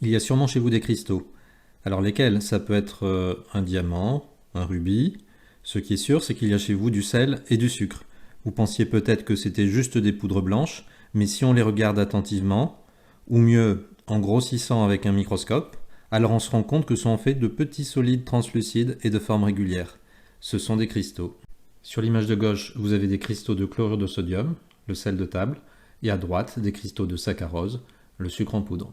Il y a sûrement chez vous des cristaux. Alors lesquels? Ça peut être un diamant, un rubis. Ce qui est sûr, c'est qu'il y a chez vous du sel et du sucre. Vous pensiez peut-être que c'était juste des poudres blanches, mais si on les regarde attentivement, ou mieux en grossissant avec un microscope, alors on se rend compte que sont faits de petits solides translucides et de forme régulière. Ce sont des cristaux. Sur l'image de gauche, vous avez des cristaux de chlorure de sodium, le sel de table, et à droite, des cristaux de saccharose, le sucre en poudre.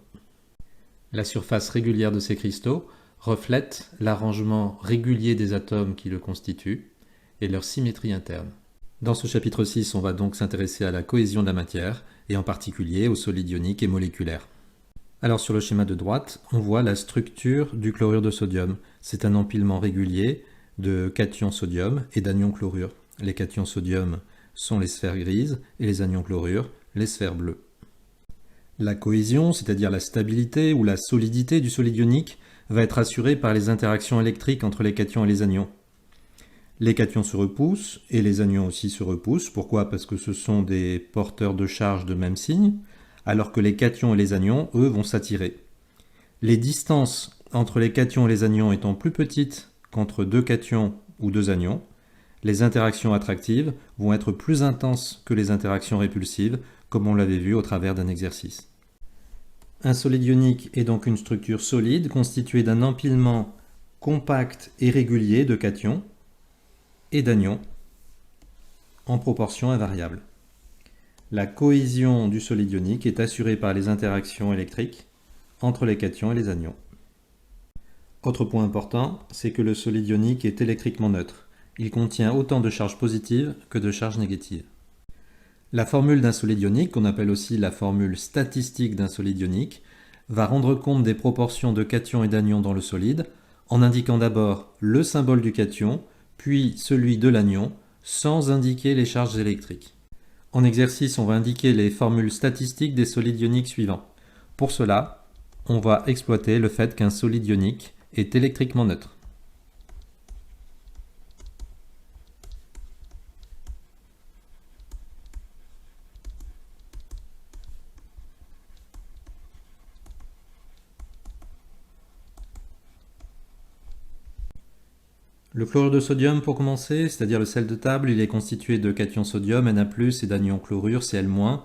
La surface régulière de ces cristaux reflète l'arrangement régulier des atomes qui le constituent et leur symétrie interne. Dans ce chapitre 6, on va donc s'intéresser à la cohésion de la matière et en particulier aux solides ioniques et moléculaires. Alors sur le schéma de droite, on voit la structure du chlorure de sodium. C'est un empilement régulier de cations sodium et d'anions chlorure. Les cations sodium sont les sphères grises et les anions chlorure, les sphères bleues. La cohésion, c'est-à-dire la stabilité ou la solidité du solide ionique, va être assurée par les interactions électriques entre les cations et les anions. Les cations se repoussent et les anions aussi se repoussent. Pourquoi? Parce que ce sont des porteurs de charge de même signe, alors que les cations et les anions, eux, vont s'attirer. Les distances entre les cations et les anions étant plus petites qu'entre deux cations ou deux anions, les interactions attractives vont être plus intenses que les interactions répulsives, comme on l'avait vu au travers d'un exercice. Un solide ionique est donc une structure solide constituée d'un empilement compact et régulier de cations et d'anions en proportion invariable. La cohésion du solide ionique est assurée par les interactions électriques entre les cations et les anions. Autre point important, c'est que le solide ionique est électriquement neutre. Il contient autant de charges positives que de charges négatives. La formule d'un solide ionique, qu'on appelle aussi la formule statistique d'un solide ionique, va rendre compte des proportions de cations et d'anions dans le solide en indiquant d'abord le symbole du cation, puis celui de l'anion, sans indiquer les charges électriques. En exercice, on va indiquer les formules statistiques des solides ioniques suivants. Pour cela, on va exploiter le fait qu'un solide ionique est électriquement neutre. Le chlorure de sodium, pour commencer, c'est-à-dire le sel de table, il est constitué de cations sodium, Na+, et d'anions chlorure, Cl-.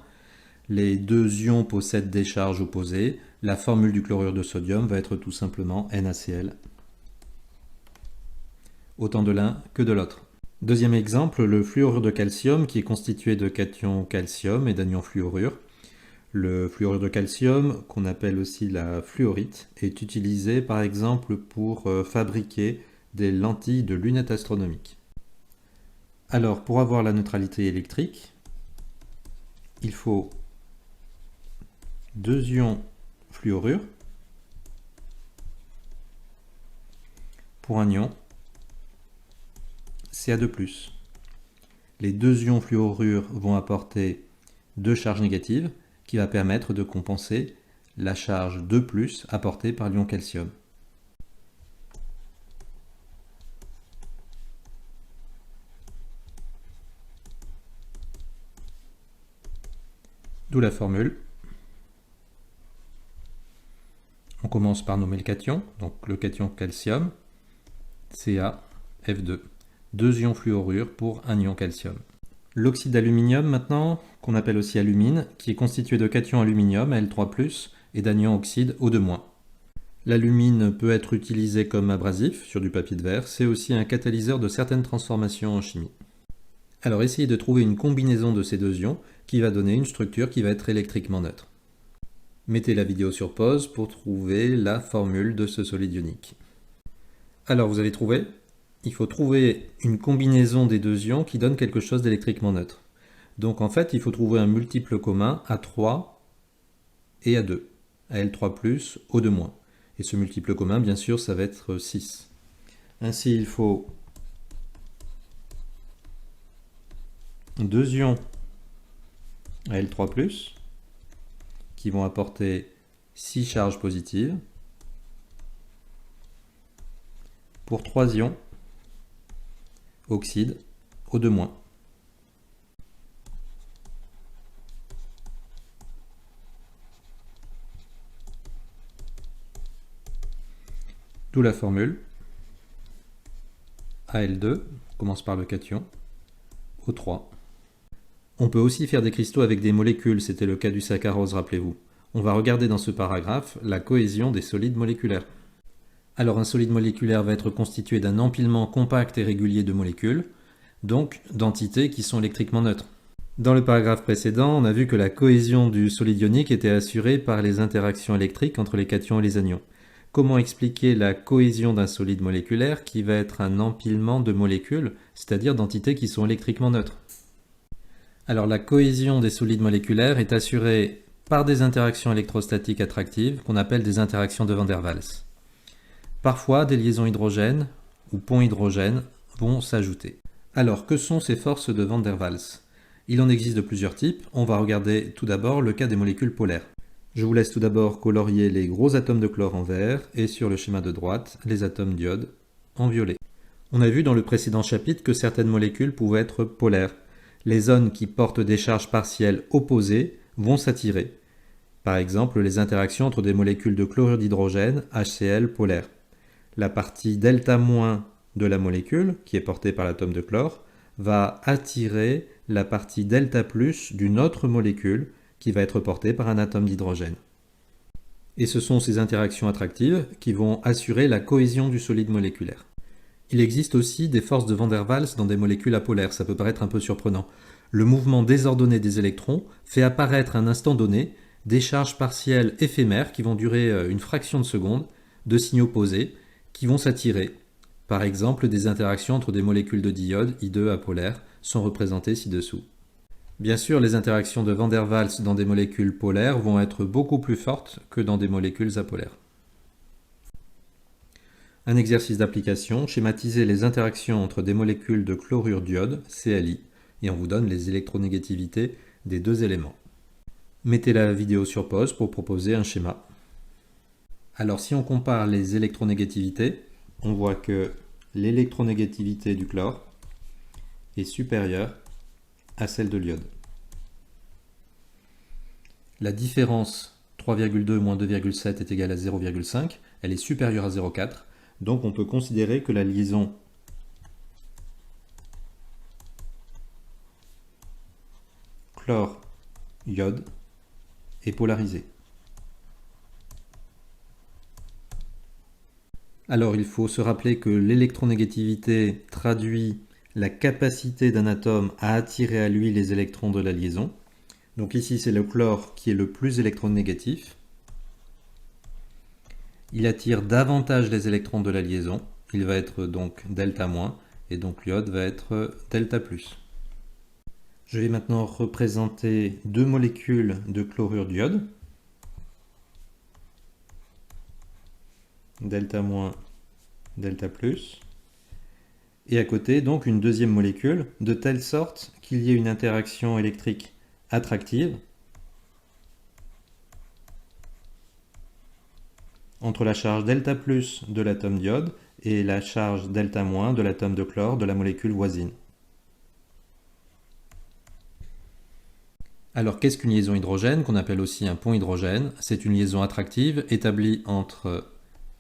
Les deux ions possèdent des charges opposées. La formule du chlorure de sodium va être tout simplement NaCl. Autant de l'un que de l'autre. Deuxième exemple, le fluorure de calcium, qui est constitué de cations calcium et d'anions fluorure. Le fluorure de calcium, qu'on appelle aussi la fluorite, est utilisé par exemple pour fabriquer des lentilles de lunettes astronomiques. Alors, pour avoir la neutralité électrique, il faut deux ions fluorure pour un ion Ca2+. Les deux ions fluorure vont apporter deux charges négatives qui va permettre de compenser la charge 2+ apportée par l'ion calcium. D'où la formule. On commence par nommer le cation, donc le cation calcium, CaF2. Deux ions fluorure pour un ion calcium. L'oxyde d'aluminium maintenant, qu'on appelle aussi alumine, qui est constitué de cations aluminium, Al3+, et d'anions oxyde O2-. L'alumine peut être utilisé comme abrasif sur du papier de verre, c'est aussi un catalyseur de certaines transformations en chimie. Alors essayez de trouver une combinaison de ces deux ions qui va donner une structure qui va être électriquement neutre. Mettez la vidéo sur pause pour trouver la formule de ce solide ionique. Alors vous avez trouvé? Il faut trouver une combinaison des deux ions qui donne quelque chose d'électriquement neutre. Donc en fait, il faut trouver un multiple commun à 3 et à 2, à L3+, O2-. Et ce multiple commun, bien sûr, ça va être 6. Ainsi, il faut deux ions à L3+, qui vont apporter 6 charges positives, pour 3 ions oxyde O2-. D'où la formule Al2, on commence par le cation, O3. On peut aussi faire des cristaux avec des molécules, c'était le cas du saccharose, rappelez-vous. On va regarder dans ce paragraphe la cohésion des solides moléculaires. Alors un solide moléculaire va être constitué d'un empilement compact et régulier de molécules, donc d'entités qui sont électriquement neutres. Dans le paragraphe précédent, on a vu que la cohésion du solide ionique était assurée par les interactions électriques entre les cations et les anions. Comment expliquer la cohésion d'un solide moléculaire qui va être un empilement de molécules, c'est-à-dire d'entités qui sont électriquement neutres? Alors la cohésion des solides moléculaires est assurée par des interactions électrostatiques attractives qu'on appelle des interactions de Van der Waals. Parfois, des liaisons hydrogènes ou ponts hydrogènes vont s'ajouter. Alors, que sont ces forces de Van der Waals? Il en existe de plusieurs types. On va regarder tout d'abord le cas des molécules polaires. Je vous laisse tout d'abord colorier les gros atomes de chlore en vert et sur le schéma de droite, les atomes d'iode en violet. On a vu dans le précédent chapitre que certaines molécules pouvaient être polaires. Les zones qui portent des charges partielles opposées vont s'attirer. Par exemple, les interactions entre des molécules de chlorure d'hydrogène, HCl polaires. La partie delta- de la molécule, qui est portée par l'atome de chlore, va attirer la partie delta+ d'une autre molécule qui va être portée par un atome d'hydrogène. Et ce sont ces interactions attractives qui vont assurer la cohésion du solide moléculaire. Il existe aussi des forces de Van der Waals dans des molécules apolaires, ça peut paraître un peu surprenant. Le mouvement désordonné des électrons fait apparaître à un instant donné des charges partielles éphémères qui vont durer une fraction de seconde, de signes opposés, qui vont s'attirer. Par exemple, des interactions entre des molécules de diode, I2 apolaires, sont représentées ci-dessous. Bien sûr, les interactions de Van der Waals dans des molécules polaires vont être beaucoup plus fortes que dans des molécules apolaires. Un exercice d'application, schématiser les interactions entre des molécules de chlorure d'iode, ClI, et on vous donne les électronégativités des deux éléments. Mettez la vidéo sur pause pour proposer un schéma. Alors si on compare les électronégativités, on voit que l'électronégativité du chlore est supérieure à celle de l'iode. La différence 3,2 moins 2,7 est égale à 0,5, elle est supérieure à 0,4, donc on peut considérer que la liaison chlore-iode est polarisée. Alors il faut se rappeler que l'électronégativité traduit la capacité d'un atome à attirer à lui les électrons de la liaison. Donc ici c'est le chlore qui est le plus électronégatif. Il attire davantage les électrons de la liaison, il va être donc delta-, et donc l'iode va être delta+. Je vais maintenant représenter deux molécules de chlorure d'iode, delta-, delta+, et à côté donc une deuxième molécule, de telle sorte qu'il y ait une interaction électrique attractive entre la charge delta+ de l'atome d'iode et la charge delta- de l'atome de chlore de la molécule voisine. Alors qu'est-ce qu'une liaison hydrogène, qu'on appelle aussi un pont hydrogène? C'est une liaison attractive établie entre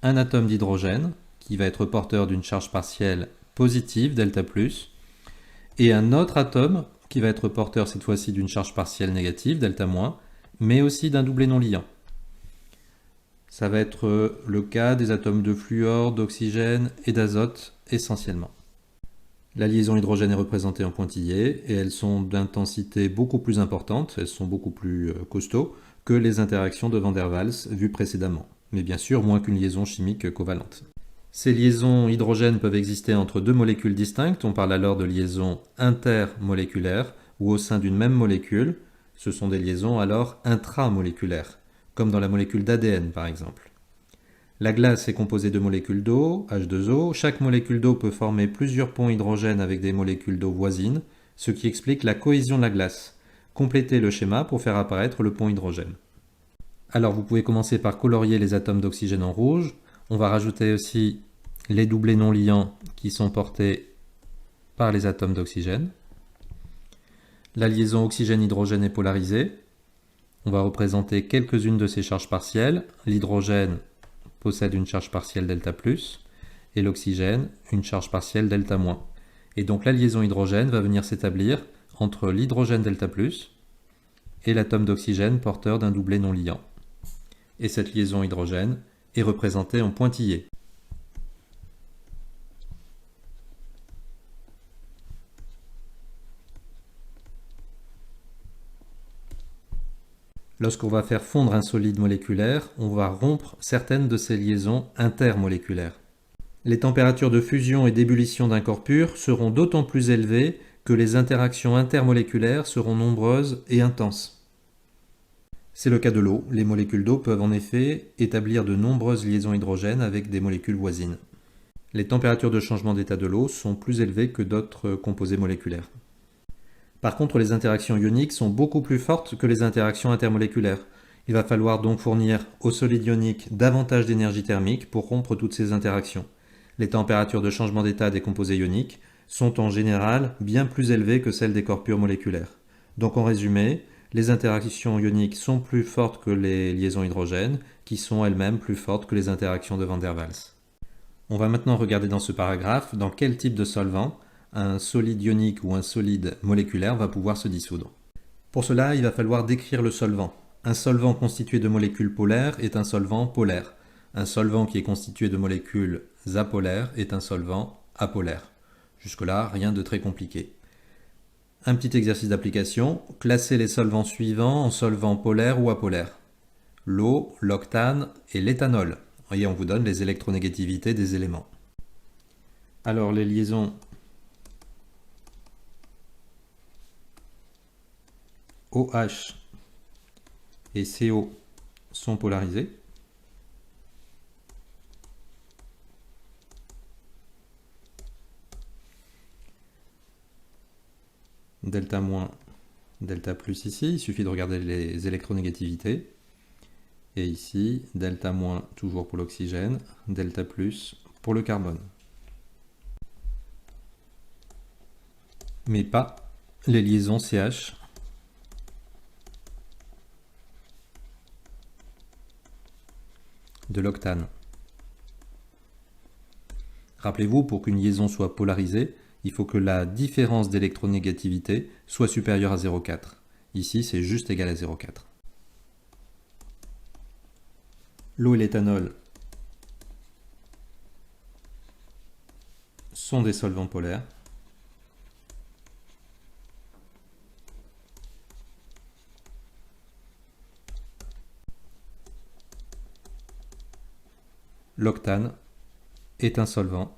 un atome d'hydrogène, qui va être porteur d'une charge partielle positive, delta+, et un autre atome qui va être porteur cette fois-ci d'une charge partielle négative, delta-, mais aussi d'un doublet non liant. Ça va être le cas des atomes de fluor, d'oxygène et d'azote essentiellement. La liaison hydrogène est représentée en pointillés et elles sont d'intensité beaucoup plus importante, elles sont beaucoup plus costauds que les interactions de Van der Waals vues précédemment, mais bien sûr moins qu'une liaison chimique covalente. Ces liaisons hydrogènes peuvent exister entre deux molécules distinctes, on parle alors de liaisons intermoléculaires ou au sein d'une même molécule, ce sont des liaisons alors intramoléculaires, comme dans la molécule d'ADN par exemple. La glace est composée de molécules d'eau, H2O. Chaque molécule d'eau peut former plusieurs ponts hydrogènes avec des molécules d'eau voisines, ce qui explique la cohésion de la glace. Complétez le schéma pour faire apparaître le pont hydrogène. Alors vous pouvez commencer par colorier les atomes d'oxygène en rouge. On va rajouter aussi les doublets non liants qui sont portés par les atomes d'oxygène. La liaison oxygène-hydrogène est polarisée. On va représenter quelques-unes de ces charges partielles. L'hydrogène possède une charge partielle delta+, et l'oxygène une charge partielle delta-. Et donc la liaison hydrogène va venir s'établir entre l'hydrogène delta+, et l'atome d'oxygène porteur d'un doublet non liant. Et cette liaison hydrogène est représentée en pointillé. Lorsqu'on va faire fondre un solide moléculaire, on va rompre certaines de ces liaisons intermoléculaires. Les températures de fusion et d'ébullition d'un corps pur seront d'autant plus élevées que les interactions intermoléculaires seront nombreuses et intenses. C'est le cas de l'eau. Les molécules d'eau peuvent en effet établir de nombreuses liaisons hydrogènes avec des molécules voisines. Les températures de changement d'état de l'eau sont plus élevées que d'autres composés moléculaires. Par contre, les interactions ioniques sont beaucoup plus fortes que les interactions intermoléculaires. Il va falloir donc fournir au solide ionique davantage d'énergie thermique pour rompre toutes ces interactions. Les températures de changement d'état des composés ioniques sont en général bien plus élevées que celles des corps purs moléculaires. Donc en résumé, les interactions ioniques sont plus fortes que les liaisons hydrogènes, qui sont elles-mêmes plus fortes que les interactions de Van der Waals. On va maintenant regarder dans ce paragraphe dans quel type de solvant un solide ionique ou un solide moléculaire va pouvoir se dissoudre. Pour cela, il va falloir décrire le solvant. Un solvant constitué de molécules polaires est un solvant polaire. Un solvant qui est constitué de molécules apolaires est un solvant apolaire. Jusque-là, rien de très compliqué. Un petit exercice d'application, classer les solvants suivants en solvants polaires ou apolaires. L'eau, l'octane et l'éthanol. Et on vous donne les électronégativités des éléments. Alors les liaisons OH et CO sont polarisées. Delta moins, delta plus ici, il suffit de regarder les électronégativités. Et ici, delta moins toujours pour l'oxygène, delta plus pour le carbone. Mais pas les liaisons CH de l'octane. Rappelez-vous, pour qu'une liaison soit polarisée, il faut que la différence d'électronégativité soit supérieure à 0,4. Ici, c'est juste égal à 0,4. L'eau et l'éthanol sont des solvants polaires. L'octane est un solvant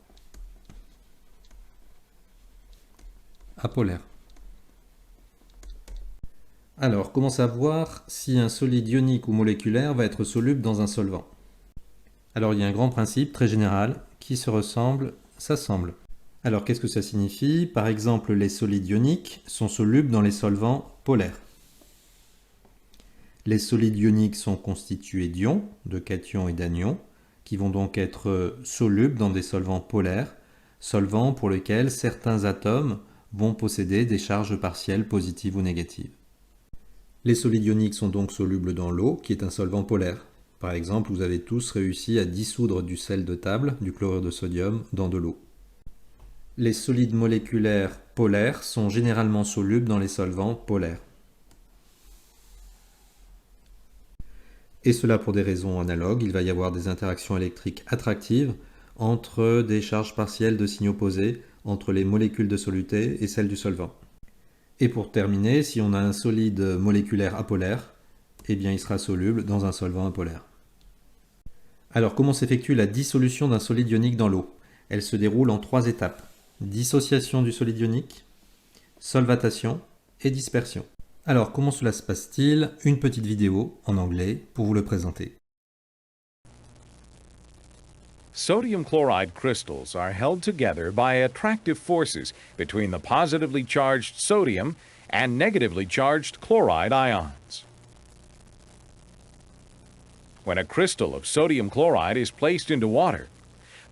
apolaire. Alors, comment savoir si un solide ionique ou moléculaire va être soluble dans un solvant? Alors, il y a un grand principe très général qui se ressemble, s'assemble. Alors, qu'est-ce que ça signifie? Par exemple, les solides ioniques sont solubles dans les solvants polaires. Les solides ioniques sont constitués d'ions, de cations et d'anions, qui vont donc être solubles dans des solvants polaires, solvants pour lesquels certains atomes vont posséder des charges partielles positives ou négatives. Les solides ioniques sont donc solubles dans l'eau, qui est un solvant polaire. Par exemple, vous avez tous réussi à dissoudre du sel de table, du chlorure de sodium, dans de l'eau. Les solides moléculaires polaires sont généralement solubles dans les solvants polaires. Et cela pour des raisons analogues, il va y avoir des interactions électriques attractives entre des charges partielles de signes opposés entre les molécules de soluté et celles du solvant. Et pour terminer, si on a un solide moléculaire apolaire, eh bien il sera soluble dans un solvant apolaire. Alors comment s'effectue la dissolution d'un solide ionique dans l'eau? Elle se déroule en 3 étapes. Dissociation du solide ionique, solvatation et dispersion. Alors comment cela se passe-t-il? Une petite vidéo en anglais pour vous le présenter. Sodium chloride crystals are held together by attractive forces between the positively charged sodium and negatively charged chloride ions. When a crystal of sodium chloride is placed into water,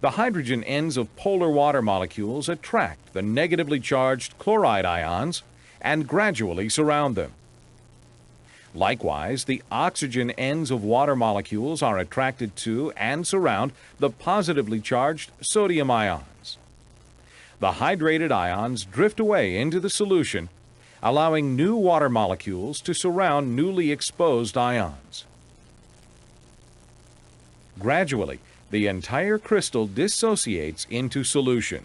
the hydrogen ends of polar water molecules attract the negatively charged chloride ions and gradually surround them. Likewise, the oxygen ends of water molecules are attracted to and surround the positively charged sodium ions. The hydrated ions drift away into the solution, allowing new water molecules to surround newly exposed ions. Gradually, the entire crystal dissociates into solution.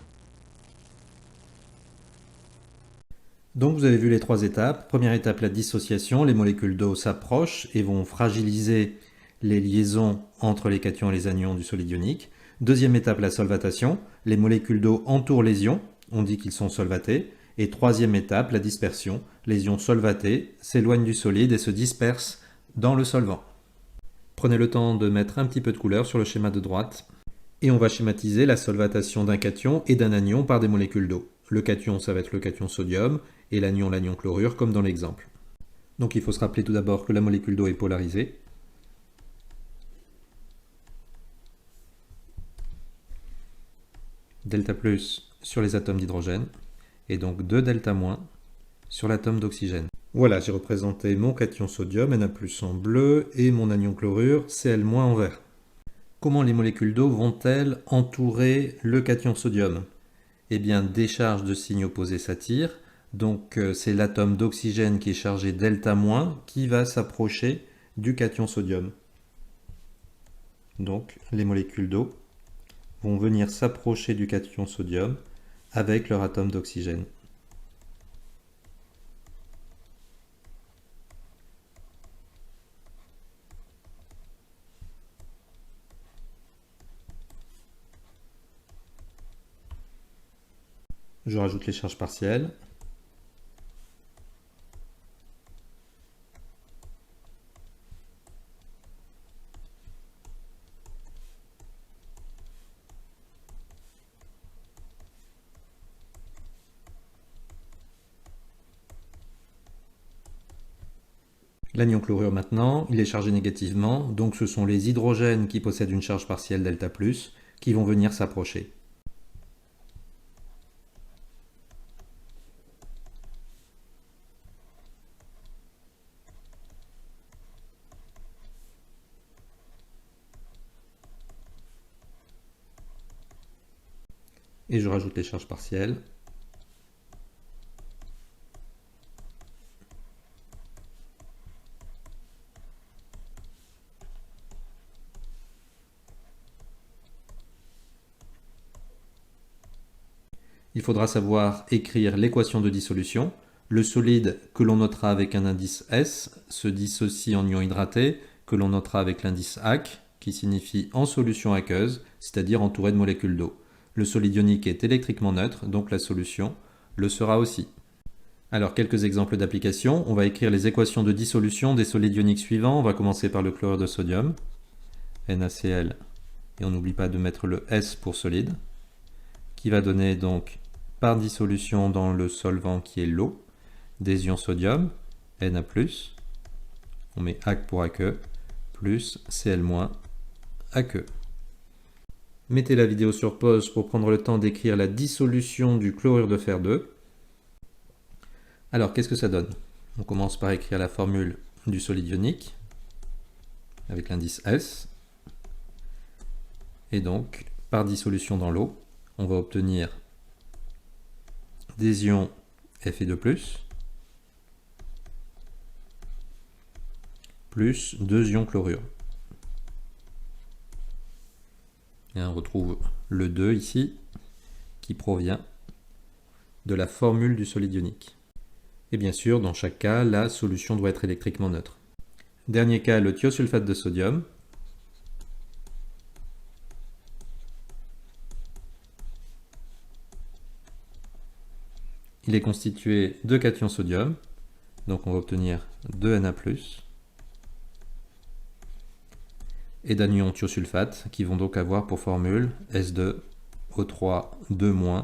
Donc vous avez vu les trois étapes. Première étape, la dissociation. Les molécules d'eau s'approchent et vont fragiliser les liaisons entre les cations et les anions du solide ionique. Deuxième étape, la solvatation. Les molécules d'eau entourent les ions. On dit qu'ils sont solvatés. Et troisième étape, la dispersion. Les ions solvatés s'éloignent du solide et se dispersent dans le solvant. Prenez le temps de mettre un petit peu de couleur sur le schéma de droite. Et on va schématiser la solvatation d'un cation et d'un anion par des molécules d'eau. Le cation, ça va être le cation sodium, et l'anion chlorure, comme dans l'exemple. Donc il faut se rappeler tout d'abord que la molécule d'eau est polarisée. Delta plus sur les atomes d'hydrogène, et donc 2 delta moins sur l'atome d'oxygène. Voilà, j'ai représenté mon cation sodium, Na+, en bleu, et mon anion chlorure, Cl- en vert. Comment les molécules d'eau vont-elles entourer le cation sodium? Eh bien, des charges de signes opposés s'attirent. Donc, c'est l'atome d'oxygène qui est chargé delta- qui va s'approcher du cation sodium. Donc, les molécules d'eau vont venir s'approcher du cation sodium avec leur atome d'oxygène. Je rajoute les charges partielles. L'anion chlorure maintenant, il est chargé négativement, donc ce sont les hydrogènes qui possèdent une charge partielle delta+, qui vont venir s'approcher. Et je rajoute les charges partielles. Il faudra savoir écrire l'équation de dissolution. Le solide que l'on notera avec un indice S se dissocie en ion hydraté, que l'on notera avec l'indice AC, qui signifie en solution aqueuse, c'est-à-dire entouré de molécules d'eau. Le solide ionique est électriquement neutre, donc la solution le sera aussi. Alors, quelques exemples d'application. On va écrire les équations de dissolution des solides ioniques suivants. On va commencer par le chlorure de sodium, NaCl, et on n'oublie pas de mettre le S pour solide, qui va donner donc, par dissolution dans le solvant qui est l'eau, des ions sodium, Na+, on met AC pour aqueux, plus Cl-, aqueux. Mettez la vidéo sur pause pour prendre le temps d'écrire la dissolution du chlorure de fer 2. Alors, qu'est-ce que ça donne? On commence par écrire la formule du solide ionique, avec l'indice S. Et donc, par dissolution dans l'eau, on va obtenir des ions Fe2+, plus 2 ions chlorure. Et on retrouve le 2 ici, qui provient de la formule du solide ionique. Et bien sûr, dans chaque cas, la solution doit être électriquement neutre. Dernier cas, le thiosulfate de sodium. Il est constitué de cations sodium, donc on va obtenir 2 Na+, et d'anions thiosulfate, qui vont donc avoir pour formule S2O3 2-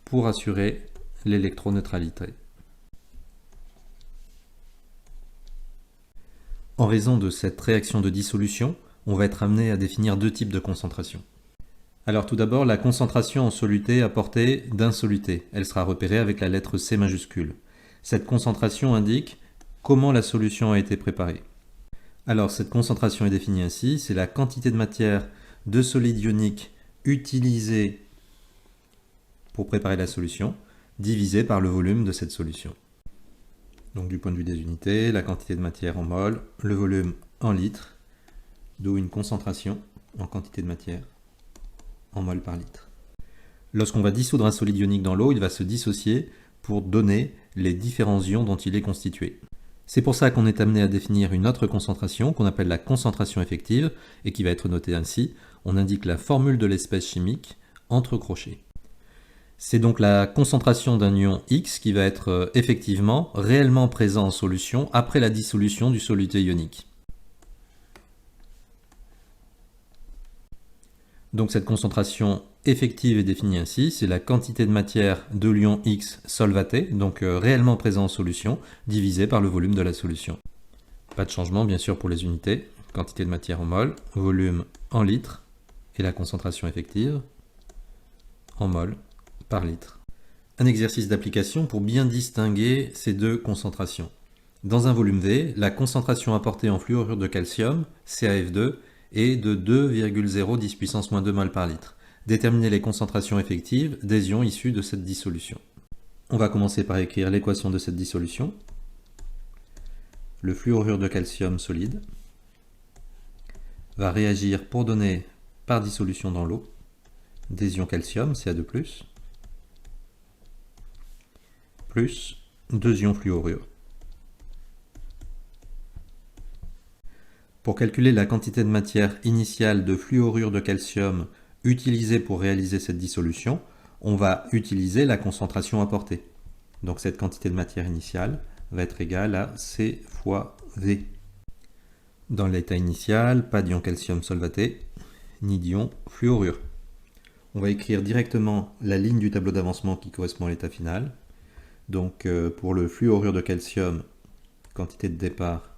pour assurer l'électroneutralité. En raison de cette réaction de dissolution, on va être amené à définir deux types de concentration. Alors tout d'abord, la concentration en soluté à portée d'un soluté. Elle sera repérée avec la lettre C majuscule. Cette concentration indique comment la solution a été préparée. Alors cette concentration est définie ainsi, c'est la quantité de matière de solide ionique utilisée pour préparer la solution, divisée par le volume de cette solution. Donc du point de vue des unités, la quantité de matière en mol, le volume en litres, d'où une concentration en quantité de matière en mol par litre. Lorsqu'on va dissoudre un solide ionique dans l'eau, il va se dissocier pour donner les différents ions dont il est constitué. C'est pour ça qu'on est amené à définir une autre concentration qu'on appelle la concentration effective et qui va être notée ainsi. On indique la formule de l'espèce chimique entre crochets. C'est donc la concentration d'un ion X qui va être effectivement réellement présent en solution après la dissolution du solide ionique. Donc cette concentration effective est définie ainsi, c'est la quantité de matière de l'ion X solvaté, donc réellement présent en solution, divisé par le volume de la solution. Pas de changement bien sûr pour les unités, quantité de matière en mol, volume en litres, et la concentration effective en mol par litre. Un exercice d'application pour bien distinguer ces deux concentrations. Dans un volume V, la concentration apportée en fluorure de calcium, CaF2, est de 2,010 puissance moins 2 mol par litre. Déterminer les concentrations effectives des ions issus de cette dissolution. On va commencer par écrire l'équation de cette dissolution. Le fluorure de calcium solide va réagir pour donner par dissolution dans l'eau des ions calcium, Ca2+, plus 2 ions fluorure. Pour calculer la quantité de matière initiale de fluorure de calcium utilisée pour réaliser cette dissolution, on va utiliser la concentration apportée. Donc cette quantité de matière initiale va être égale à C fois V. Dans l'état initial, pas d'ion calcium solvaté, ni d'ion fluorure. On va écrire directement la ligne du tableau d'avancement qui correspond à l'état final. Donc pour le fluorure de calcium, quantité de départ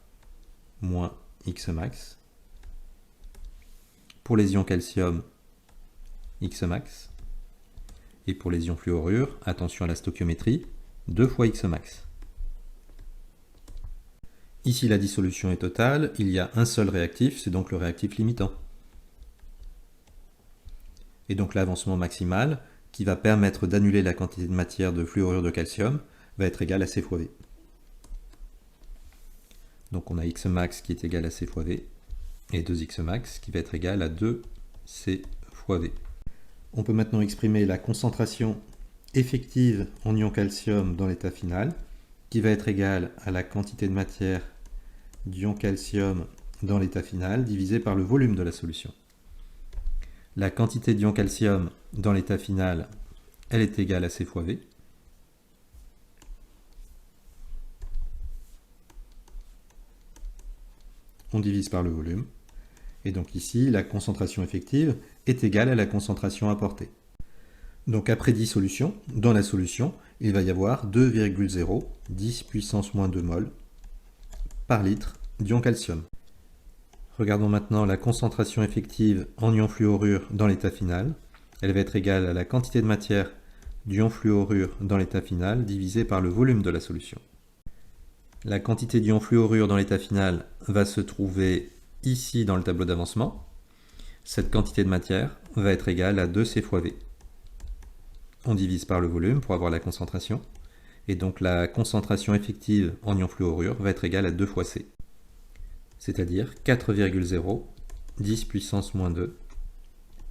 moins X max. Pour les ions calcium, X max. Et pour les ions fluorure, attention à la stoichiométrie, 2 fois X max. Ici la dissolution est totale, il y a un seul réactif, c'est donc le réactif limitant. Et donc l'avancement maximal, qui va permettre d'annuler la quantité de matière de fluorure de calcium, va être égal à C fois V. Donc on a X max qui est égal à C fois V, et 2X max qui va être égal à 2C fois V. On peut maintenant exprimer la concentration effective en ion calcium dans l'état final, qui va être égale à la quantité de matière d'ion calcium dans l'état final, divisé par le volume de la solution. La quantité d'ion calcium dans l'état final, elle est égale à C fois V. On divise par le volume. Et donc ici, la concentration effective est égale à la concentration apportée. Donc après dissolution, dans la solution, il va y avoir 2,010 puissance moins 2 mol par litre d'ion calcium. Regardons maintenant la concentration effective en ion fluorure dans l'état final. Elle va être égale à la quantité de matière d'ion fluorure dans l'état final divisé par le volume de la solution. La quantité d'ion fluorure dans l'état final va se trouver ici dans le tableau d'avancement. Cette quantité de matière va être égale à 2C fois V. On divise par le volume pour avoir la concentration. Et donc la concentration effective en ion fluorure va être égale à 2 fois C. C'est-à-dire 4,010 puissance moins 2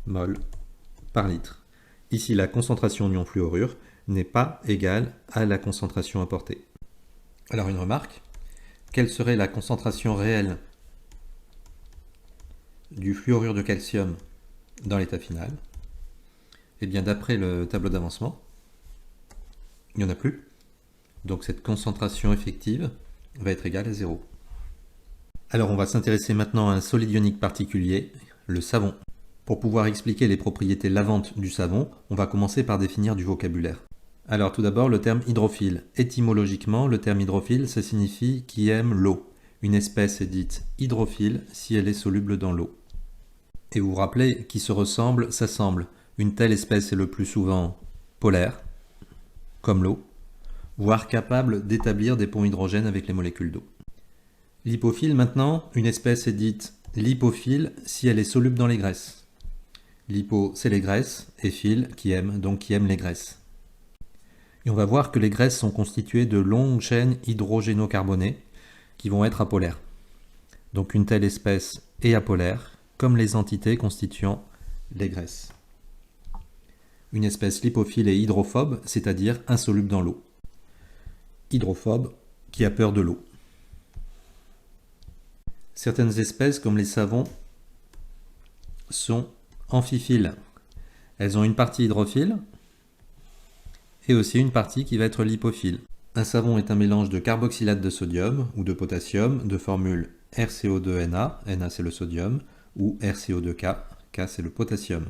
mol par litre. Ici, la concentration en ion fluorure n'est pas égale à la concentration apportée. Alors une remarque, quelle serait la concentration réelle du fluorure de calcium dans l'état final? Eh bien d'après le tableau d'avancement, il n'y en a plus. Donc cette concentration effective va être égale à 0. Alors on va s'intéresser maintenant à un solide ionique particulier, le savon. Pour pouvoir expliquer les propriétés lavantes du savon, on va commencer par définir du vocabulaire. Alors tout d'abord le terme hydrophile. Étymologiquement, le terme hydrophile, ça signifie qui aime l'eau. Une espèce est dite hydrophile si elle est soluble dans l'eau. Et vous vous rappelez, qui se ressemble, s'assemble. Une telle espèce est le plus souvent polaire, comme l'eau, voire capable d'établir des ponts hydrogènes avec les molécules d'eau. Lipophile maintenant, une espèce est dite lipophile si elle est soluble dans les graisses. Lipo, c'est les graisses, et phile, qui aime, donc qui aime les graisses. Et on va voir que les graisses sont constituées de longues chaînes hydrogénocarbonées qui vont être apolaires. Donc une telle espèce est apolaire, comme les entités constituant les graisses. Une espèce lipophile est hydrophobe, c'est-à-dire insoluble dans l'eau. Hydrophobe, qui a peur de l'eau. Certaines espèces, comme les savons, sont amphiphiles. Elles ont une partie hydrophile et aussi une partie qui va être lipophile. Un savon est un mélange de carboxylate de sodium ou de potassium de formule RCO2Na, Na c'est le sodium, ou RCO2K, K c'est le potassium.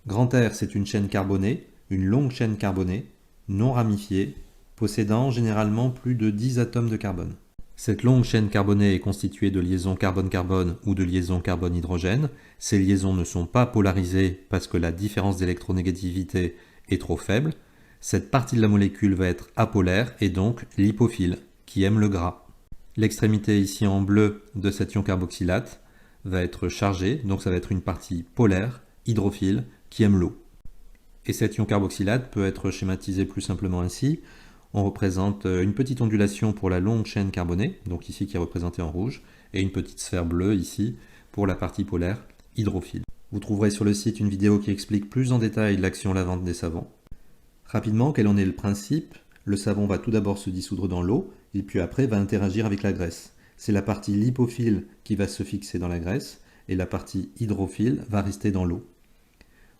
Grand R, c'est une chaîne carbonée, une longue chaîne carbonée, non ramifiée, possédant généralement plus de 10 atomes de carbone. Cette longue chaîne carbonée est constituée de liaisons carbone-carbone ou de liaisons carbone-hydrogène. Ces liaisons ne sont pas polarisées parce que la différence d'électronégativité est trop faible. Cette partie de la molécule va être apolaire et donc lipophile, qui aime le gras. L'extrémité ici en bleu de cet ion carboxylate va être chargée, donc ça va être une partie polaire, hydrophile, qui aime l'eau. Et cet ion carboxylate peut être schématisé plus simplement ainsi. On représente une petite ondulation pour la longue chaîne carbonée, donc ici qui est représentée en rouge, et une petite sphère bleue ici pour la partie polaire hydrophile. Vous trouverez sur le site une vidéo qui explique plus en détail l'action lavante des savons. Rapidement, quel en est le principe? Le savon va tout d'abord se dissoudre dans l'eau, et puis après va interagir avec la graisse. C'est la partie lipophile qui va se fixer dans la graisse, et la partie hydrophile va rester dans l'eau.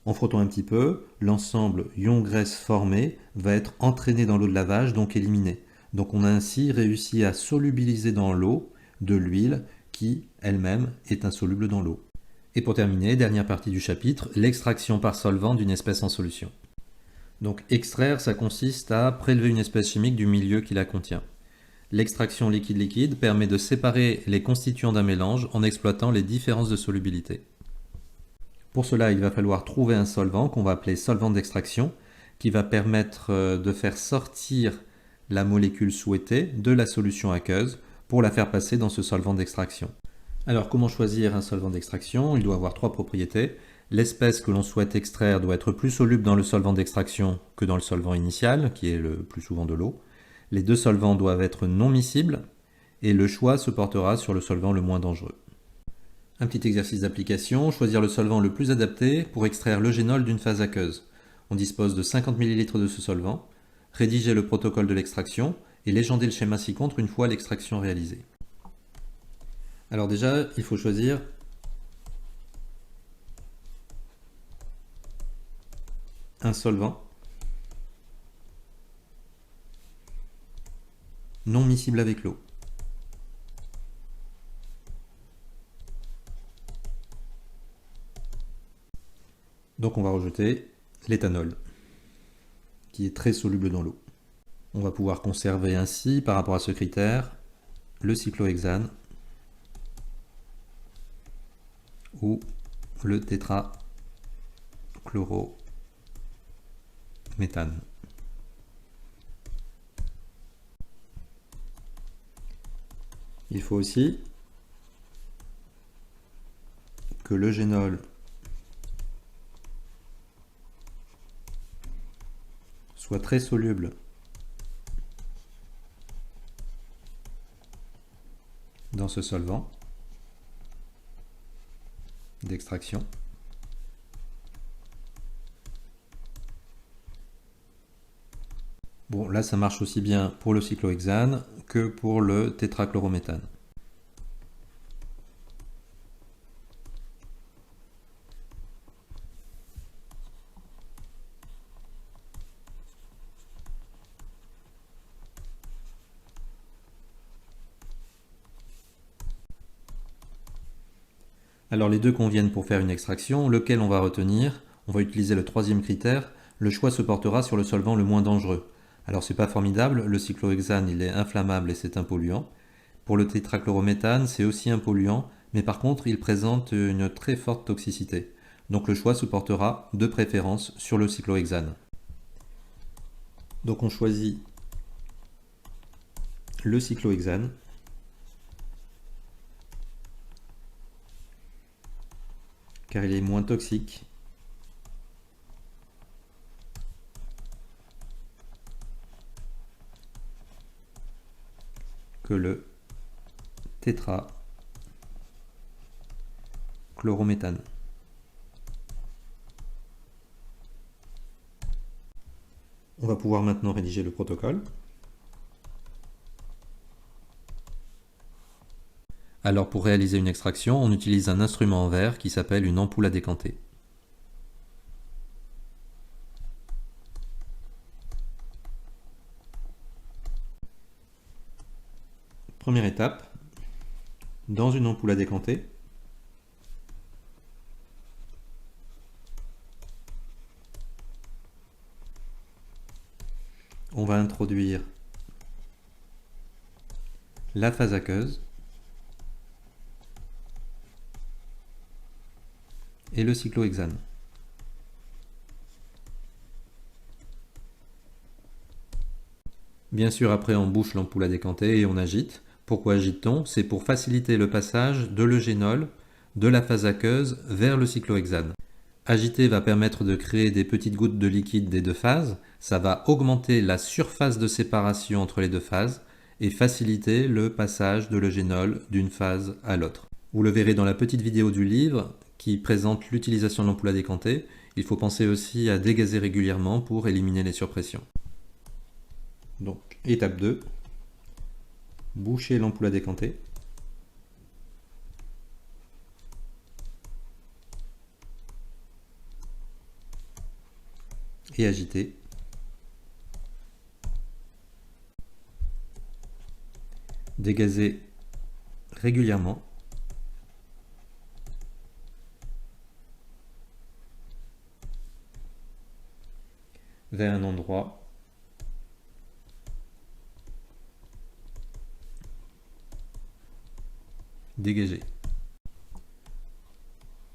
En frottant un petit peu, l'ensemble ion-graisse formé va être entraîné dans l'eau de lavage, donc éliminé. Donc on a ainsi réussi à solubiliser dans l'eau de l'huile qui, elle-même, est insoluble dans l'eau. Et pour terminer, dernière partie du chapitre, l'extraction par solvant d'une espèce en solution. Donc extraire, ça consiste à prélever une espèce chimique du milieu qui la contient. L'extraction liquide-liquide permet de séparer les constituants d'un mélange en exploitant les différences de solubilité. Pour cela, il va falloir trouver un solvant qu'on va appeler solvant d'extraction, qui va permettre de faire sortir la molécule souhaitée de la solution aqueuse pour la faire passer dans ce solvant d'extraction. Alors comment choisir un solvant d'extraction? Il doit avoir 3 propriétés. L'espèce que l'on souhaite extraire doit être plus soluble dans le solvant d'extraction que dans le solvant initial, qui est le plus souvent de l'eau. Les 2 solvants doivent être non miscibles et le choix se portera sur le solvant le moins dangereux. Un petit exercice d'application, choisir le solvant le plus adapté pour extraire le génol d'une phase aqueuse. On dispose de 50 ml de ce solvant, rédiger le protocole de l'extraction et légender le schéma ci-contre une fois l'extraction réalisée. Alors déjà, il faut choisir un solvant non miscible avec l'eau. Donc on va rejeter l'éthanol, qui est très soluble dans l'eau. On va pouvoir conserver ainsi, par rapport à ce critère, le cyclohexane ou le tétrachlorométhane. Il faut aussi que le génol soit très soluble dans ce solvant d'extraction. Bon, là ça marche aussi bien pour le cyclohexane que pour le tétrachlorométhane. Alors les deux conviennent pour faire une extraction, lequel on va retenir? On va utiliser le 3e critère, le choix se portera sur le solvant le moins dangereux. Alors c'est pas formidable, le cyclohexane il est inflammable et c'est un polluant. Pour le tétrachlorométhane c'est aussi un polluant, mais par contre il présente une très forte toxicité. Donc le choix se portera de préférence sur le cyclohexane. Donc on choisit le cyclohexane, car il est moins toxique que le tétrachlorométhane. On va pouvoir maintenant rédiger le protocole. Alors pour réaliser une extraction, on utilise un instrument en verre qui s'appelle une ampoule à décanter. Première étape, dans une ampoule à décanter, on va introduire la phase aqueuse et le cyclohexane. Bien sûr, après on bouche l'ampoule à décanter et on agite. Pourquoi agite-t-on? C'est pour faciliter le passage de l'eugénol de la phase aqueuse vers le cyclohexane. Agiter va permettre de créer des petites gouttes de liquide des deux phases, ça va augmenter la surface de séparation entre les deux phases et faciliter le passage de l'eugénol d'une phase à l'autre. Vous le verrez dans la petite vidéo du livre qui présente l'utilisation de l'ampoule à décanter. Il faut penser aussi à dégazer régulièrement pour éliminer les surpressions. Donc, étape 2, boucher l'ampoule à décanter. Et agiter. Dégazer régulièrement. Vers un endroit dégagé.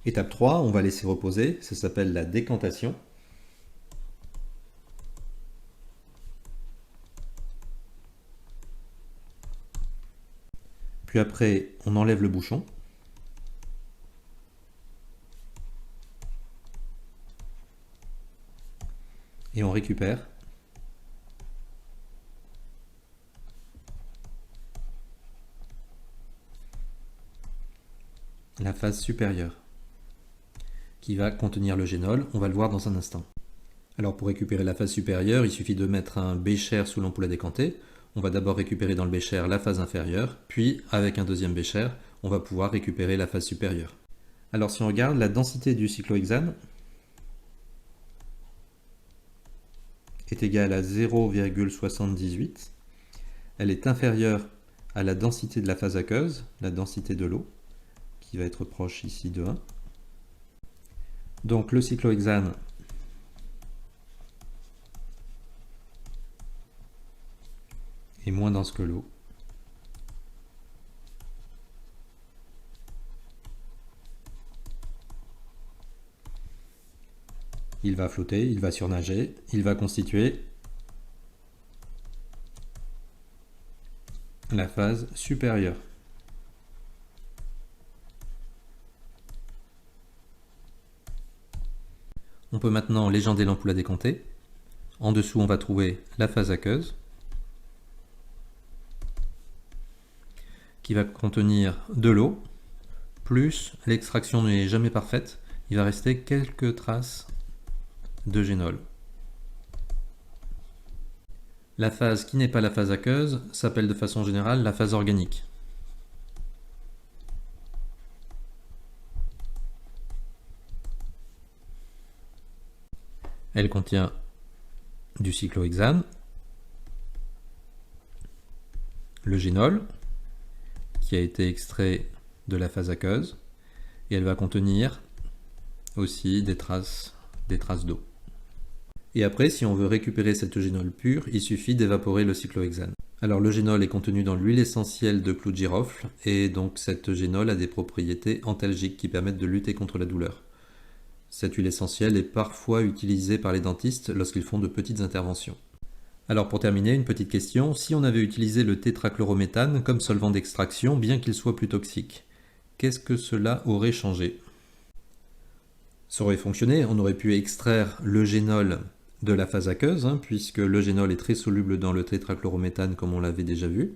Étape 3, on va laisser reposer, ça s'appelle la décantation. Puis après, on enlève le bouchon. Et on récupère la phase supérieure qui va contenir le génol. On va le voir dans un instant. Alors pour récupérer la phase supérieure, il suffit de mettre un bécher sous l'ampoule à décanter. On va d'abord récupérer dans le bécher la phase inférieure, puis avec un deuxième bécher, on va pouvoir récupérer la phase supérieure. Alors si on regarde la densité du cyclohexane est égale à 0,78. Elle est inférieure à la densité de la phase aqueuse, la densité de l'eau, qui va être proche ici de 1. Donc le cyclohexane est moins dense que l'eau. Il va flotter, il va surnager, il va constituer la phase supérieure. On peut maintenant légender l'ampoule à décanter. En dessous, on va trouver la phase aqueuse, qui va contenir de l'eau, plus l'extraction n'est jamais parfaite, il va rester quelques traces d'eugénol. La phase qui n'est pas la phase aqueuse s'appelle de façon générale la phase organique. Elle contient du cyclohexane, le génol, qui a été extrait de la phase aqueuse, et elle va contenir aussi des traces d'eau. Et après, si on veut récupérer cet eugénol pur, il suffit d'évaporer le cyclohexane. Alors l'eugénol est contenu dans l'huile essentielle de clou de girofle, et donc cet eugénol a des propriétés antalgiques qui permettent de lutter contre la douleur. Cette huile essentielle est parfois utilisée par les dentistes lorsqu'ils font de petites interventions. Alors pour terminer, une petite question. Si on avait utilisé le tétrachlorométhane comme solvant d'extraction, bien qu'il soit plus toxique, qu'est-ce que cela aurait changé? Ça aurait fonctionné, on aurait pu extraire le génol de la phase aqueuse, puisque le génol est très soluble dans le tétrachlorométhane comme on l'avait déjà vu.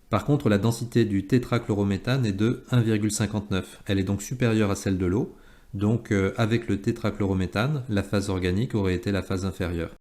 Par contre, la densité du tétrachlorométhane est de 1,59. Elle est donc supérieure à celle de l'eau. Donc avec le tétrachlorométhane, la phase organique aurait été la phase inférieure.